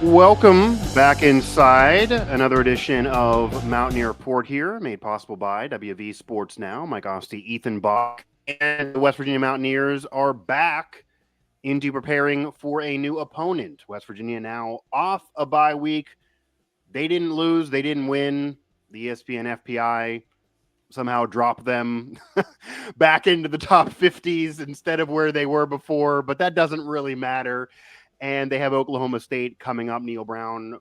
Welcome back inside another edition of Mountaineer Report here, made possible by WVU Sports Now. Mike Asti, Ethan Bach, and the West Virginia Mountaineers are back into preparing for a new opponent. West Virginia now off a bye week. They didn't lose, they didn't win. The ESPN FPI somehow dropped them back into the top 50s instead of where they were before, but that doesn't really matter. And they have Oklahoma State coming up. Neil Brown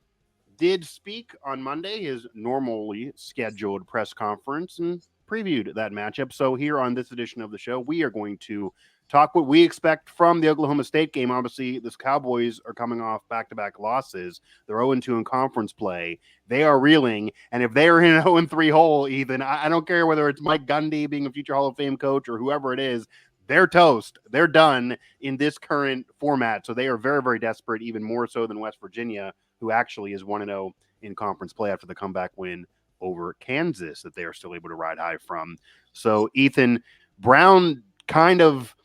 did speak on Monday, his normally scheduled press conference, and previewed that matchup. So here on this edition of the show, we are going to talk what we expect from the Oklahoma State game. Obviously, the Cowboys are coming off back-to-back losses. They're 0-2 in conference play. They are reeling, and if they are in an 0-3 hole, Ethan, I don't care whether it's Mike Gundy being a future Hall of Fame coach or whoever it is, they're toast. They're done in this current format. So they are very, very desperate, even more so than West Virginia, who actually is 1-0 in conference play after the comeback win over Kansas that they are still able to ride high from. So, Ethan, Brown kind of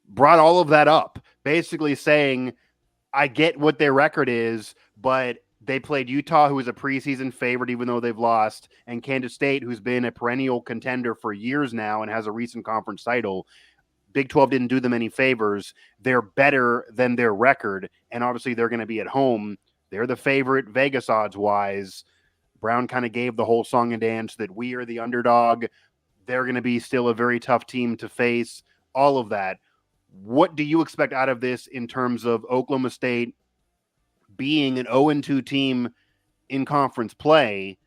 brought all of that up, basically saying, I get what their record is, but they played Utah, who is a preseason favorite, even though they've lost, and Kansas State, who's been a perennial contender for years now and has a recent conference title. Big 12 didn't do them any favors. They're better than their record, and obviously they're going to be at home. They're the favorite Vegas odds-wise. Brown kind of gave the whole song and dance that we are the underdog. They're going to be still a very tough team to face, all of that. What do you expect out of this in terms of Oklahoma State being an 0-2 team in conference play,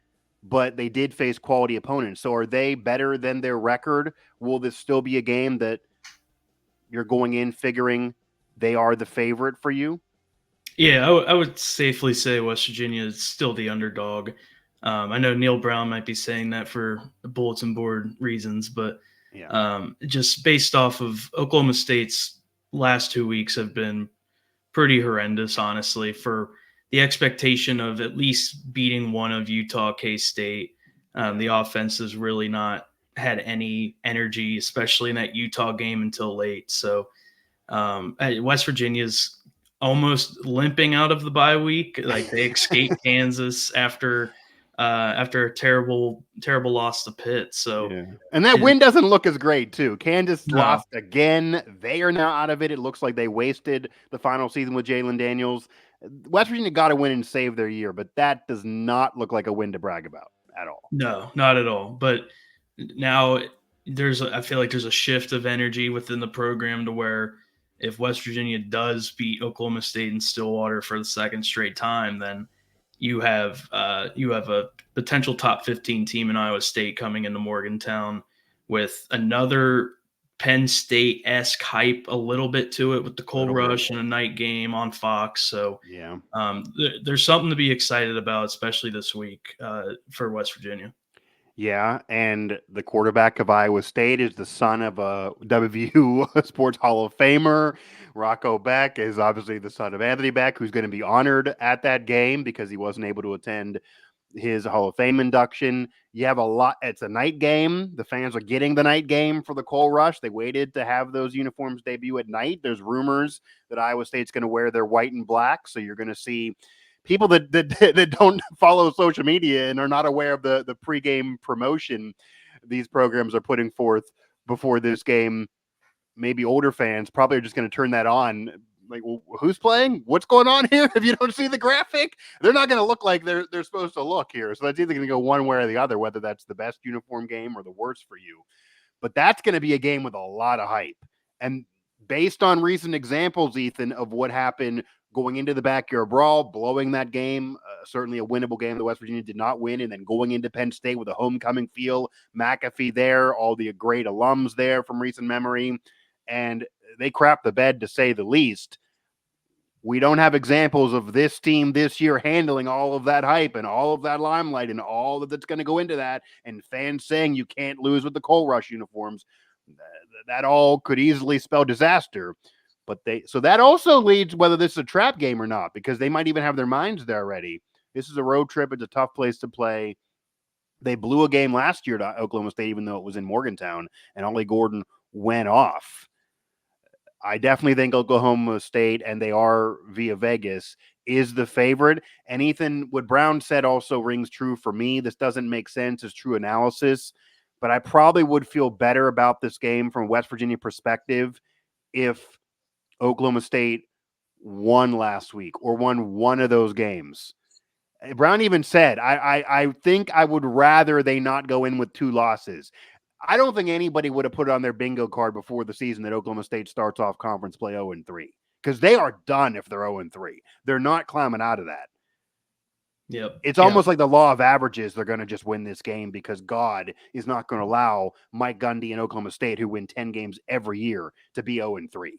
but they did face quality opponents? So are they better than their record? Will this still be a game that you're going in figuring they are the favorite for you? Yeah, I would safely say West Virginia is still the underdog. I know Neil Brown might be saying that for bulletin board reasons, but just based off of Oklahoma State's last 2 weeks have been pretty horrendous, honestly, for the expectation of at least beating one of Utah, K-State. The offense has really not had any energy, especially in that Utah game until late. So West Virginia's almost limping out of the bye week. Like they escaped Kansas after a terrible loss to Pitt. So and that win doesn't look as great too. Kansas no. lost again. They are now out of it. It looks like they wasted the final season with Jalen Daniels. West Virginia got to win and save their year, but that does not look like a win to brag about at all. No, not at all. But now I feel like there's a shift of energy within the program to where if West Virginia does beat Oklahoma State in Stillwater for the second straight time, then you have a potential top 15 team in Iowa State coming into Morgantown with another Penn State-esque hype a little bit to it with the Coal Rush and a night game on Fox. So there's something to be excited about, especially this week for West Virginia. Yeah, and the quarterback of Iowa State is the son of a WVU Sports Hall of Famer. Rocco Beck is obviously the son of Anthony Beck, who's going to be honored at that game because he wasn't able to attend his Hall of Fame induction. You have a lot. It's a night game. The fans are getting the night game for the Coal Rush. They waited to have those uniforms debut at night. There's rumors that Iowa State's going to wear their white and black, so you're going to see people that don't follow social media and are not aware of the pregame promotion these programs are putting forth before this game. Maybe older fans probably are just going to turn that on. Like, well, who's playing? What's going on here? If you don't see the graphic, they're not going to look like they're supposed to look here. So that's either going to go one way or the other, whether that's the best uniform game or the worst for you. But that's going to be a game with a lot of hype. And based on recent examples, Ethan, of what happened going into the backyard brawl, blowing that game, certainly a winnable game that West Virginia did not win, and then going into Penn State with a homecoming feel, McAfee there, all the great alums there from recent memory, and they crap the bed to say the least. We don't have examples of this team this year handling all of that hype and all of that limelight and all of that's going to go into that, and fans saying you can't lose with the Coal Rush uniforms. That all could easily spell disaster. But so that also leads whether this is a trap game or not, because they might even have their minds there already. This is a road trip. It's a tough place to play. They blew a game last year to Oklahoma State, even though it was in Morgantown, and Ollie Gordon went off. I definitely think Oklahoma State, and they are via Vegas, is the favorite. And Ethan, what Brown said also rings true for me. This doesn't make sense as true analysis, but I probably would feel better about this game from a West Virginia perspective if Oklahoma State won last week or won one of those games. Brown even said, I think I would rather they not go in with 2 losses. I don't think anybody would have put it on their bingo card before the season that Oklahoma State starts off conference play 0-3, because they are done if they're 0-3. They're not climbing out of that. Yep. It's almost like the law of averages. They're going to just win this game because God is not going to allow Mike Gundy and Oklahoma State, who win 10 games every year, to be 0-3.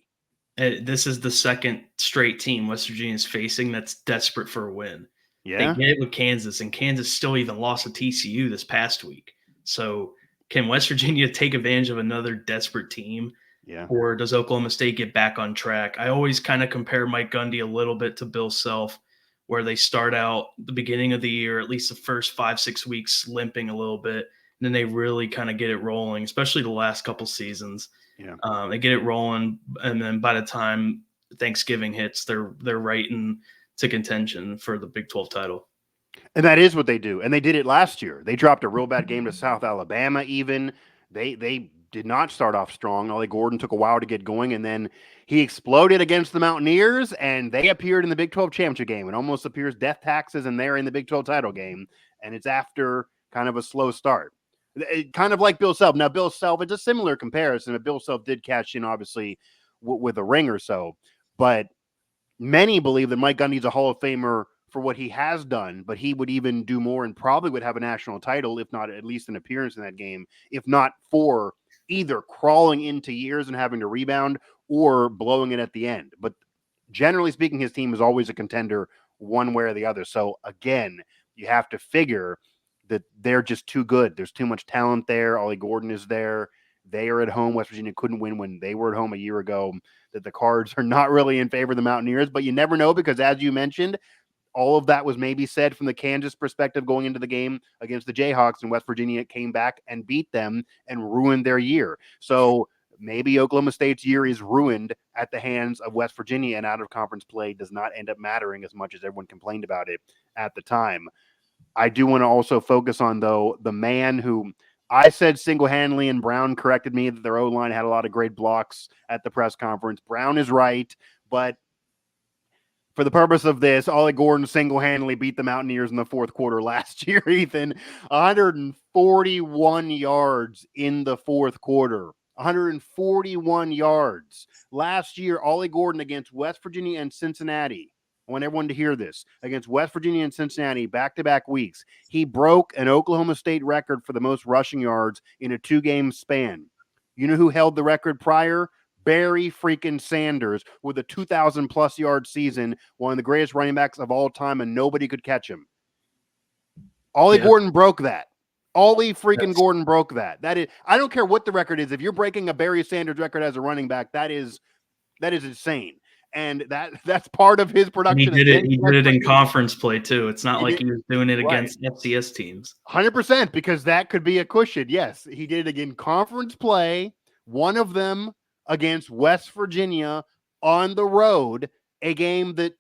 This is the second straight team West Virginia is facing that's desperate for a win. Yeah. They get it with Kansas, and Kansas still even lost to TCU this past week. So can West Virginia take advantage of another desperate team? Yeah. Or does Oklahoma State get back on track? I always kind of compare Mike Gundy a little bit to Bill Self, where they start out the beginning of the year, at least the first 5-6 weeks, limping a little bit. And then they really kind of get it rolling, especially the last couple seasons. Yeah. They get it rolling, and then by the time Thanksgiving hits, they're right into contention for the Big 12 title. And that is what they do. And they did it last year. They dropped a real bad game to South Alabama even. They did not start off strong. Ollie Gordon took a while to get going, and then he exploded against the Mountaineers, and they appeared in the Big 12 championship game. It almost appears death taxes, and they're in the Big 12 title game, and it's after kind of a slow start. Kind of like Bill Self. Now, Bill Self, it's a similar comparison. Bill Self did catch in, obviously, with a ring or so. But many believe that Mike Gundy's a Hall of Famer for what he has done, but he would even do more and probably would have a national title, if not at least an appearance in that game, if not for either crawling into years and having to rebound or blowing it at the end. But generally speaking, his team is always a contender one way or the other. So again, you have to figure that they're just too good. There's too much talent there. Ollie Gordon is there. They are at home. West Virginia couldn't win when they were at home a year ago. That the cards are not really in favor of the Mountaineers, but you never know, because as you mentioned, all of that was maybe said from the Kansas perspective going into the game against the Jayhawks, and West Virginia came back and beat them and ruined their year. So maybe Oklahoma State's year is ruined at the hands of West Virginia, and out of conference play does not end up mattering as much as everyone complained about it at the time. I do want to also focus on, though, the man who I said single-handedly, and Brown corrected me that their O-line had a lot of great blocks at the press conference. Brown is right, but for the purpose of this, Ollie Gordon single-handedly beat the Mountaineers in the fourth quarter last year, Ethan. 141 yards in the fourth quarter. 141 yards. Last year, Ollie Gordon against West Virginia and Cincinnati. I want everyone to hear this. Against West Virginia and Cincinnati, back-to-back weeks, he broke an Oklahoma State record for the most rushing yards in a 2-game span. You know who held the record prior? Barry freaking Sanders with a 2,000-plus yard season, one of the greatest running backs of all time, and nobody could catch him. Ollie Gordon broke that. Ollie freaking Gordon broke that. That is, I don't care what the record is. If you're breaking a Barry Sanders record as a running back, that is insane. And that's part of his production. And he did it in conference play too. It's not like he was doing it against FCS teams. 100%, because that could be a cushion. Yes, he did it in conference play. One of them against West Virginia on the road, a game that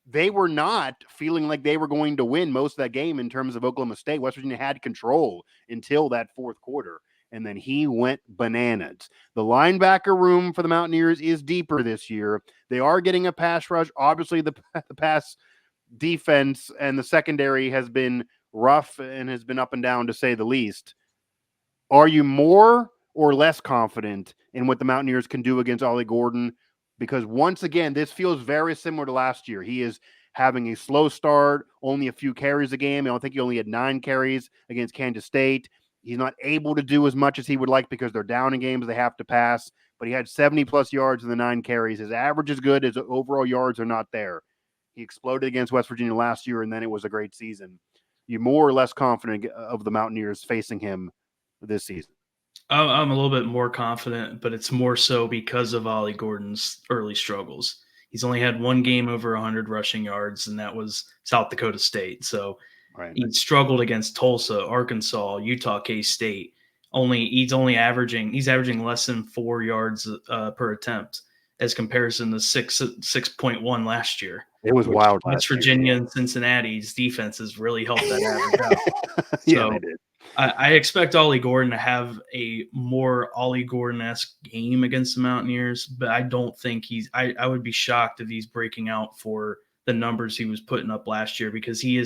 they were not feeling like they were going to win most of that game in terms of Oklahoma State. West Virginia had control until that fourth quarter, and then he went bananas. The linebacker room for the Mountaineers is deeper this year. They are getting a pass rush. Obviously, the pass defense and the secondary has been rough and has been up and down, to say the least. Are you more or less confident in what the Mountaineers can do against Ollie Gordon? Because once again, this feels very similar to last year. He is having a slow start, only a few carries a game. I don't think he only had 9 carries against Kansas State. He's not able to do as much as he would like because they're down in games they have to pass. But he had 70-plus yards in the 9 carries. His average is good. His overall yards are not there. He exploded against West Virginia last year, and then it was a great season. You more or less confident of the Mountaineers facing him this season? I'm a little bit more confident, but it's more so because of Ollie Gordon's early struggles. He's only had 1 game over 100 rushing yards, and that was South Dakota State. So he struggled against Tulsa, Arkansas, Utah, K-State. He's averaging less than 4 yards per attempt. as comparison to 6.1 last year. It was Which wild West last year. Virginia and Cincinnati's defenses really helped that average out. Yeah, So they did. I expect Ollie Gordon to have a more Ollie Gordon-esque game against the Mountaineers, but I don't think I would be shocked if he's breaking out for the numbers he was putting up last year, because he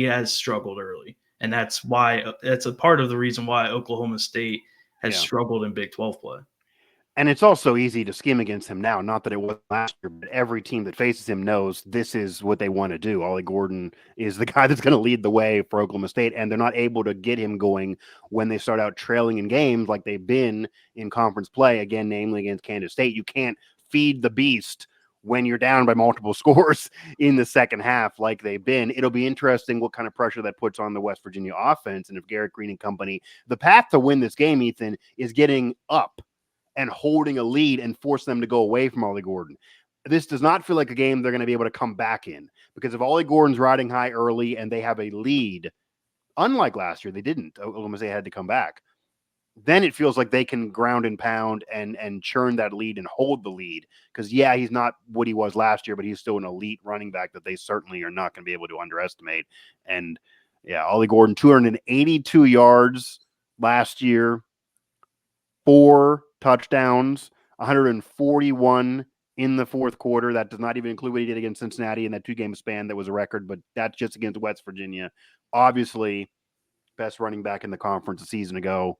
has struggled early. And that's a part of the reason why Oklahoma State has struggled in Big 12 play. And it's also easy to scheme against him now. Not that it was last year, but every team that faces him knows this is what they want to do. Ollie Gordon is the guy that's going to lead the way for Oklahoma State, and they're not able to get him going when they start out trailing in games like they've been in conference play, again, namely against Kansas State. You can't feed the beast when you're down by multiple scores in the second half like they've been. It'll be interesting what kind of pressure that puts on the West Virginia offense, and if Garrett Green and company, the path to win this game, Ethan, is getting up and holding a lead and force them to go away from Ollie Gordon. This does not feel like a game they're going to be able to come back in, because if Ollie Gordon's riding high early and they have a lead, unlike last year, they didn't. Oklahoma State had to come back. Then it feels like they can ground and pound and churn that lead and hold the lead. Because, yeah, he's not what he was last year, but he's still an elite running back that they certainly are not going to be able to underestimate. And, yeah, Ollie Gordon, 282 yards last year, 4 touchdowns, 141 in the fourth quarter. That does not even include what he did against Cincinnati in that 2-game span. That was a record, but that's just against West Virginia. Obviously, best running back in the conference a season ago.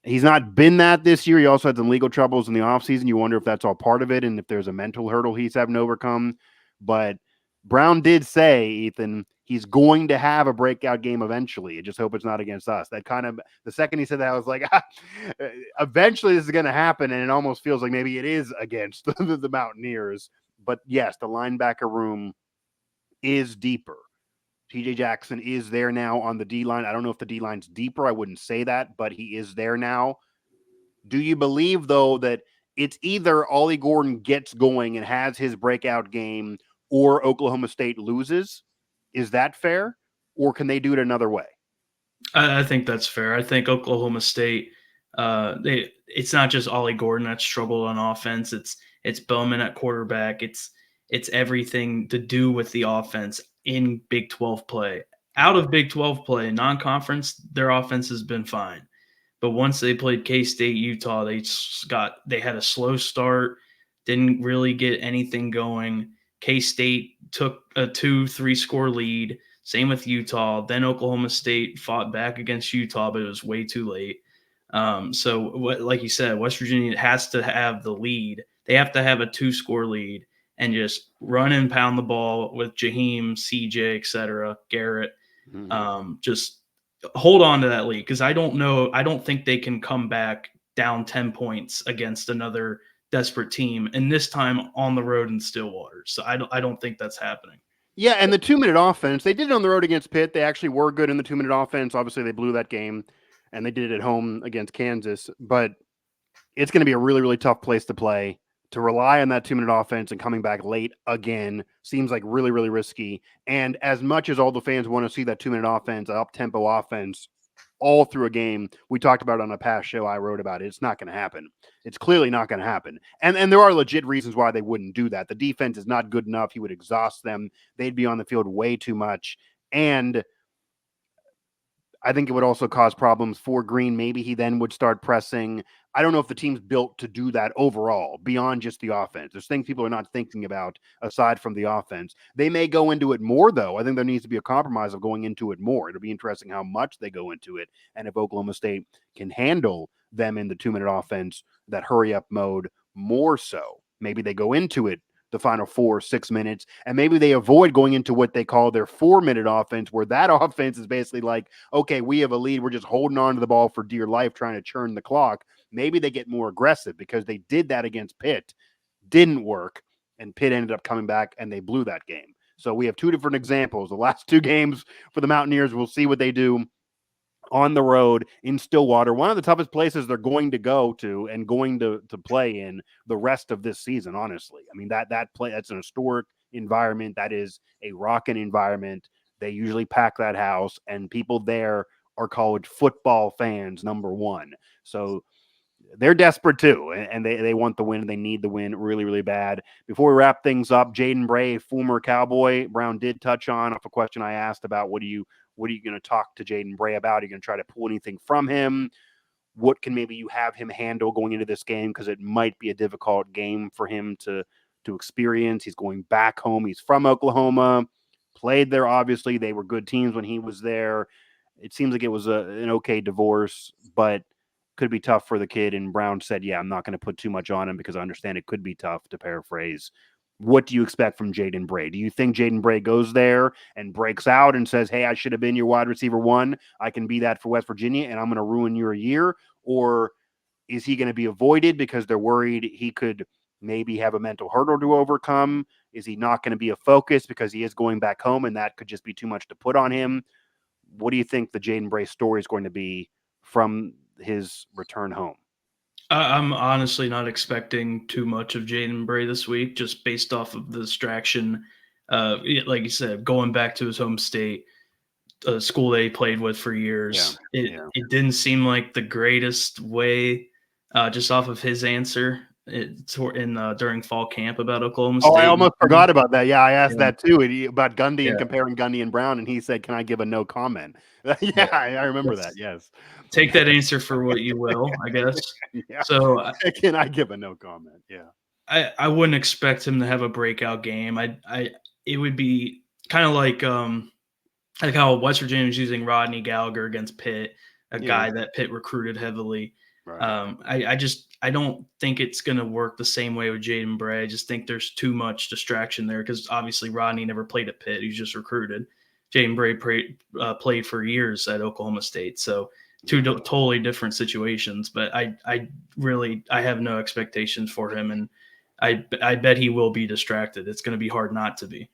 He's not been that this year. He also had some legal troubles in the offseason. You wonder if that's all part of it and if there's a mental hurdle he's having to overcome. But Brown did say, Ethan, he's going to have a breakout game eventually. I just hope it's not against us. That kind of, the second he said that, I was like, eventually this is going to happen. And it almost feels like maybe it is against the Mountaineers. But yes, the linebacker room is deeper. TJ Jackson is there now on the D-line. I don't know if the D-line's deeper. I wouldn't say that, but he is there now. Do you believe, though, that it's either Ollie Gordon gets going and has his breakout game or Oklahoma State loses? Is that fair? Or can they do it another way? I think that's fair. I think Oklahoma State, it's not just Ollie Gordon that struggled on offense. It's Bowman at quarterback. It's everything to do with the offense in Big 12 play. Out of Big 12 play, non-conference, their offense has been fine. But once they played K-State, Utah, they had a slow start, didn't really get anything going. K-State took a 2-3 score lead. Same with Utah. Then Oklahoma State fought back against Utah, but it was way too late. Like you said, West Virginia has to have the lead. They have to have a 2-score lead and just run and pound the ball with Jaheim, CJ, etc., Garrett. Just hold on to that lead, because I don't think they can come back down 10 points against another desperate team, and this time on the road in Stillwater. So I don't think that's happening. Yeah, and the 2-minute offense, they did it on the road against Pitt. They actually were good in the 2-minute offense. Obviously, they blew that game, and they did it at home against Kansas. But it's going to be a really, really tough place to play. To rely on that 2-minute offense and coming back late again seems like really, really risky. And as much as all the fans want to see that 2-minute offense, up-tempo offense, all through a game, we talked about it on a past show, I wrote about it. It's not going to happen. It's clearly not going to happen. And there are legit reasons why they wouldn't do that. The defense is not good enough. He would exhaust them. They'd be on the field way too much. And I think it would also cause problems for Green. Maybe he then would start pressing. I don't know if the team's built to do that overall, beyond just the offense. There's things people are not thinking about aside from the offense. They may go into it more, though. I think there needs to be a compromise of going into it more. It'll be interesting how much they go into it, and if Oklahoma State can handle them in the 2-minute offense, that hurry-up mode more so. Maybe they go into it the final 4 or 6 minutes, and maybe they avoid going into what they call their 4-minute offense, where that offense is basically like, okay, we have a lead, we're just holding on to the ball for dear life, trying to churn the clock. Maybe they get more aggressive, because they did that against Pitt, didn't work, and Pitt ended up coming back and they blew that game. So we have 2 different examples. The last 2 games for the Mountaineers, we'll see what they do on the road in Stillwater, one of the toughest places they're going to go to and going to play in the rest of this season, honestly. I mean, that's an historic environment. That is a rocking environment. They usually pack that house, and people there are college football fans, number one. So they're desperate too, and they want the win. They need the win really, really bad. Before we wrap things up, Jaden Bray, former Cowboy, Brown did touch on off a question I asked about what are you going to talk to Jaden Bray about? Are you going to try to pull anything from him? What can maybe you have him handle going into this game, because it might be a difficult game for him to experience. He's going back home. He's from Oklahoma, played there. Obviously, they were good teams when he was there. It seems like it was an okay divorce, but could be tough for the kid. And Brown said, yeah, I'm not going to put too much on him because I understand it could be tough, to paraphrase. What do you expect from Jaden Bray? Do you think Jaden Bray goes there and breaks out and says, hey, I should have been your wide receiver one. I can be that for West Virginia, and I'm going to ruin your year? Or is he going to be avoided because they're worried he could maybe have a mental hurdle to overcome? Is he not going to be a focus because he is going back home and that could just be too much to put on him? What do you think the Jaden Bray story is going to be from his return home? I'm honestly not expecting too much of Jaden Bray this week, just based off of the distraction. Like you said, going back to his home state, a school they played with for years. It didn't seem like the greatest way, just off of his answer during fall camp about Oklahoma State. Oh, I almost forgot about that. Yeah, I asked that too about Gundy and comparing Gundy and Brown, and he said, "Can I give a no comment?" I remember that. Yes. Take that answer for what you will, I guess. So can I give a no comment? Yeah. I wouldn't expect him to have a breakout game. It would be kind of like how West Virginia was using Rodney Gallagher against Pitt, a guy that Pitt recruited heavily. Right. I don't think it's going to work the same way with Jaden Bray. I just think there's too much distraction there because obviously Rodney never played at Pitt. He's just recruited. Jaden Bray played for years at Oklahoma State. So two totally different situations, but I have no expectations for him. And I bet he will be distracted. It's going to be hard not to be.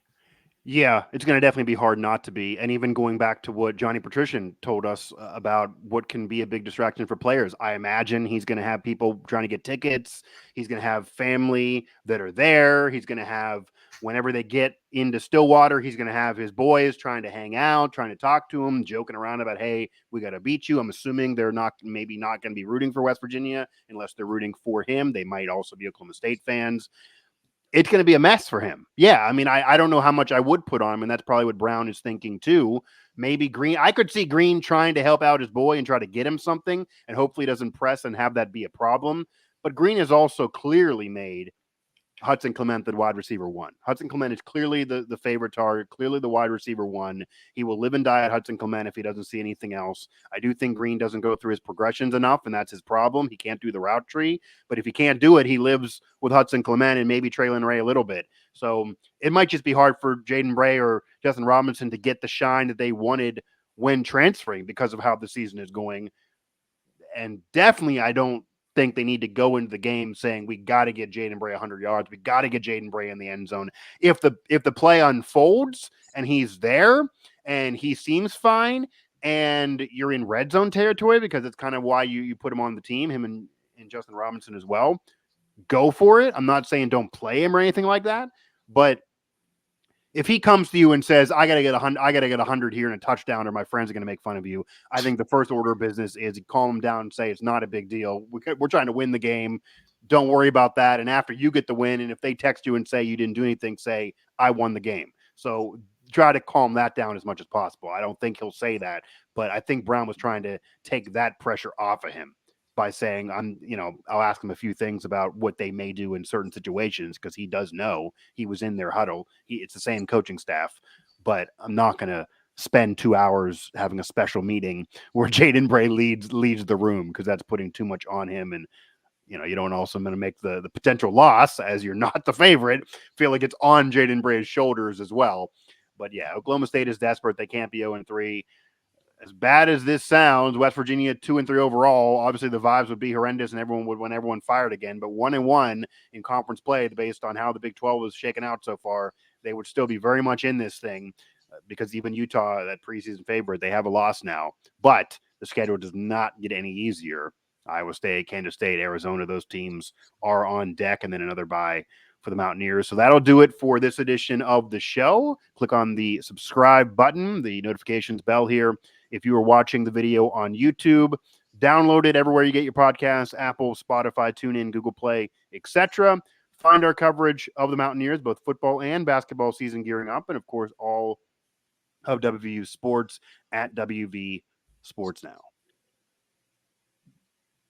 Yeah, it's going to definitely be hard not to be. And even going back to what Johnny Patrician told us about what can be a big distraction for players, I imagine he's going to have people trying to get tickets. He's going to have family that are there. He's going to have, whenever they get into Stillwater, he's going to have his boys trying to hang out, trying to talk to him, joking around about, hey, we got to beat you. I'm assuming they're maybe not going to be rooting for West Virginia unless they're rooting for him. They might also be Oklahoma State fans. It's going to be a mess for him. Yeah, I mean, I don't know how much I would put on him, and that's probably what Brown is thinking too. Maybe Green, I could see Green trying to help out his boy and try to get him something, and hopefully doesn't press and have that be a problem. But Green has also clearly made Hudson Clement the wide receiver one. Hudson Clement is clearly the favorite target, clearly the wide receiver one. He will live and die at Hudson Clement if he doesn't see anything else. I do think Green doesn't go through his progressions enough, and that's his problem. He can't do the route tree, but if he can't do it, he lives with Hudson Clement and maybe Traylon Ray a little bit. So it might just be hard for Jaden Bray or Justin Robinson to get the shine that they wanted when transferring because of how the season is going. And definitely, I don't think they need to go into the game saying we got to get Jaden Bray 100 yards. We got to get Jaden Bray in the end zone. If the play unfolds and he's there and he seems fine and you're in red zone territory, because it's kind of why you put him on the team, him and Justin Robinson as well, go for it. I'm not saying don't play him or anything like that, but if he comes to you and says, I got to get 100 here and a touchdown or my friends are going to make fun of you, I think the first order of business is you calm him down and say, it's not a big deal. We're trying to win the game. Don't worry about that. And after you get the win, and if they text you and say you didn't do anything, say, I won the game. So try to calm that down as much as possible. I don't think he'll say that, but I think Brown was trying to take that pressure off of him by saying, I'll ask him a few things about what they may do in certain situations, because he does know he was in their huddle. It's the same coaching staff, but I'm not going to spend 2 hours having a special meeting where Jaden Bray leads the room, because that's putting too much on him. And, you don't also going to make the potential loss, as you're not the favorite, feel like it's on Jaden Bray's shoulders as well. But yeah, Oklahoma State is desperate. They can't be 0-3. As bad as this sounds, West Virginia 2-3 overall. Obviously, the vibes would be horrendous, and everyone would want everyone fired again. But 1-1 in conference play, based on how the Big 12 was shaken out so far, they would still be very much in this thing, because even Utah, that preseason favorite, they have a loss now. But the schedule does not get any easier. Iowa State, Kansas State, Arizona, those teams are on deck, and then another bye for the Mountaineers. So that'll do it for this edition of the show. Click on the subscribe button, the notifications bell here. If you are watching the video on YouTube, Download it everywhere you get your podcasts, Apple, Spotify, TuneIn, Google Play, etc. Find our coverage of the Mountaineers, both football and basketball season gearing up, and of course, all of WVU sports at WV Sports Now.